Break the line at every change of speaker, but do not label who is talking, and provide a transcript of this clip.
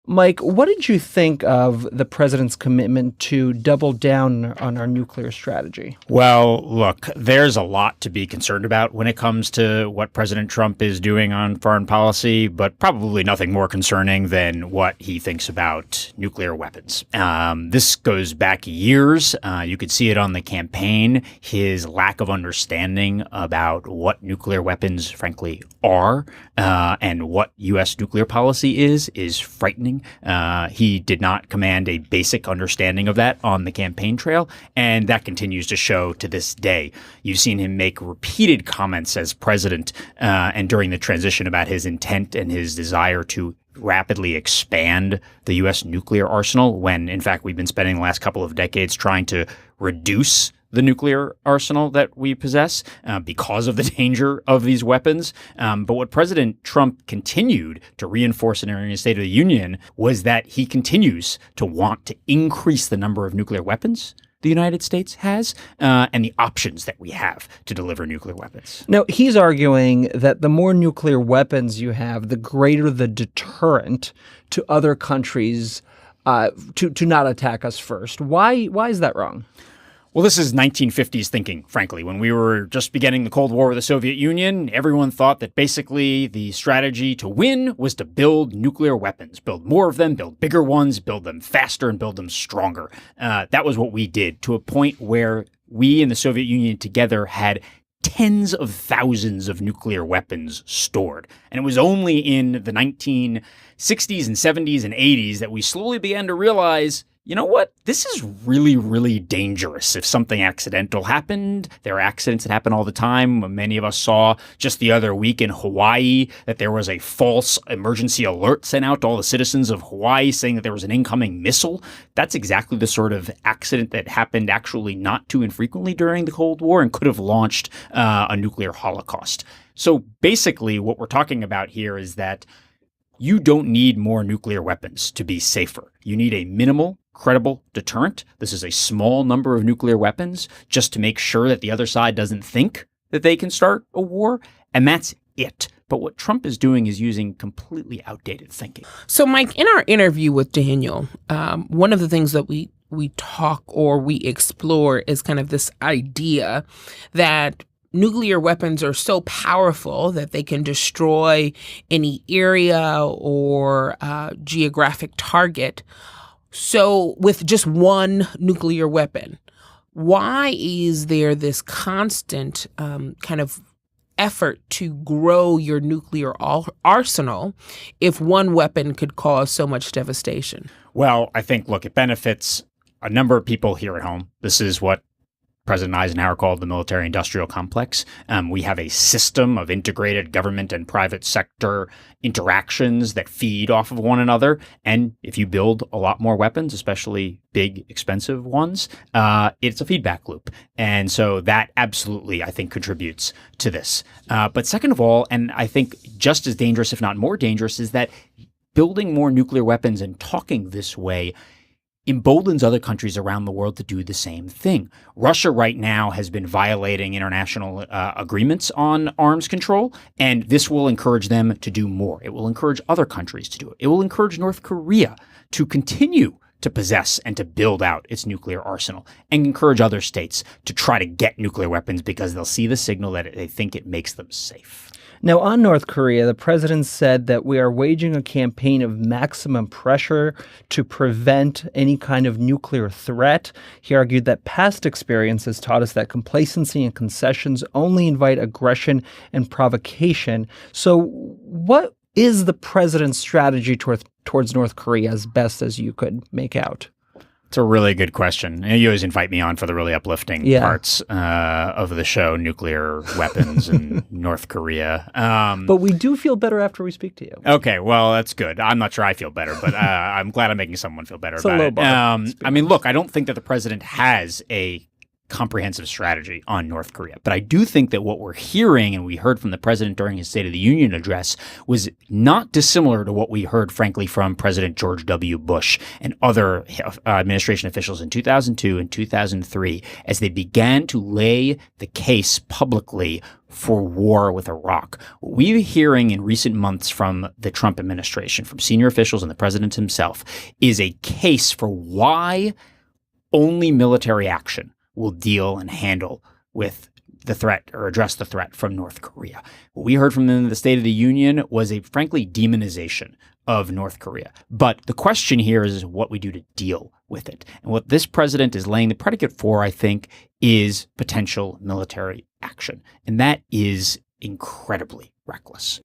Mike, what did you think of the president's commitment to double down on our nuclear strategy?
Well, look, there's a lot to be concerned about when it comes to what President Trump is doing on foreign policy, but probably nothing more concerning than what he thinks about nuclear weapons. This goes back years. You could see it on the campaign. His lack of understanding about what nuclear weapons, frankly, are and what U.S. nuclear policy is frightening. He did not command a basic understanding of that on the campaign trail, and that continues to show to this day. You've seen him make repeated comments as president and during the transition about his intent and his desire to rapidly expand the U.S. nuclear arsenal when, in fact, we've been spending the last couple of decades trying to reduce the nuclear arsenal that we possess because of the danger of these weapons. But what President Trump continued to reinforce during his State of the Union was that he continues to want to increase the number of nuclear weapons the United States has and the options that we have to deliver nuclear weapons.
Now, he's arguing that the more nuclear weapons you have, the greater the deterrent to other countries to not attack us first. Why is that wrong?
Well, this is 1950s thinking, frankly. When we were just beginning the Cold War with the Soviet Union, everyone thought that basically the strategy to win was to build nuclear weapons, build more of them, build bigger ones, build them faster, and build them stronger. That was what we did, to a point where we and the Soviet Union together had tens of thousands of nuclear weapons stored. And it was only in the 1960s and 70s and 80s that we slowly began to realize, you know what? This is really, really dangerous. If something accidental happened, there are accidents that happen all the time. Many of us saw just the other week in Hawaii that there was a false emergency alert sent out to all the citizens of Hawaii saying that there was an incoming missile. That's exactly the sort of accident that happened actually not too infrequently during the Cold War and could have launched a nuclear holocaust. So basically what we're talking about here is that you don't need more nuclear weapons to be safer. You need a minimal, credible deterrent. This is a small number of nuclear weapons just to make sure that the other side doesn't think that they can start a war. And that's it. But what Trump is doing is using completely outdated thinking.
So, Mike, in our interview with Daniel, one of the things that we talk or we explore is kind of this idea that nuclear weapons are so powerful that they can destroy any area or geographic target. So with just one nuclear weapon, why is there this constant kind of effort to grow your nuclear arsenal if one weapon could cause so much devastation?
Well, I think, look, it benefits a number of people here at home. This is what President Eisenhower called the military-industrial complex. We have a system of integrated government and private sector interactions that feed off of one another. And if you build a lot more weapons, especially big, expensive ones, it's a feedback loop. And so that absolutely, I think, contributes to this. But second of all, and I think just as dangerous, if not more dangerous, is that building more nuclear weapons and talking this way emboldens other countries around the world to do the same thing. Russia right now has been violating international agreements on arms control, and this will encourage them to do more. It will encourage other countries to do it. It will encourage North Korea to continue to possess and to build out its nuclear arsenal, and encourage other states to try to get nuclear weapons because they'll see the signal that they think it makes them safe.
Now, on North Korea, the president said that we are waging a campaign of maximum pressure to prevent any kind of nuclear threat. He argued that past experience has taught us that complacency and concessions only invite aggression and provocation. So what is the president's strategy towards North Korea as best as you could make out?
It's a really good question. You always invite me on for the really uplifting parts of the show, nuclear weapons and North Korea.
But we do feel better after we speak to you.
Okay, well, that's good. I'm not sure I feel better, but I'm glad I'm making someone feel better
It's
about
a low
it.
bar.
I mean, look, I don't think that the president has a comprehensive strategy on North Korea. But I do think that what we're hearing, and we heard from the president during his State of the Union address, was not dissimilar to what we heard, frankly, from President George W. Bush and other administration officials in 2002 and 2003 as they began to lay the case publicly for war with Iraq. What we're hearing in recent months from the Trump administration, from senior officials and the president himself, is a case for why only military action will deal and handle with the threat or address the threat from North Korea. What we heard from them in the State of the Union was a, frankly, demonization of North Korea. But the question here is what we do to deal with it. And what this president is laying the predicate for, I think, is potential military action. And that is incredibly reckless.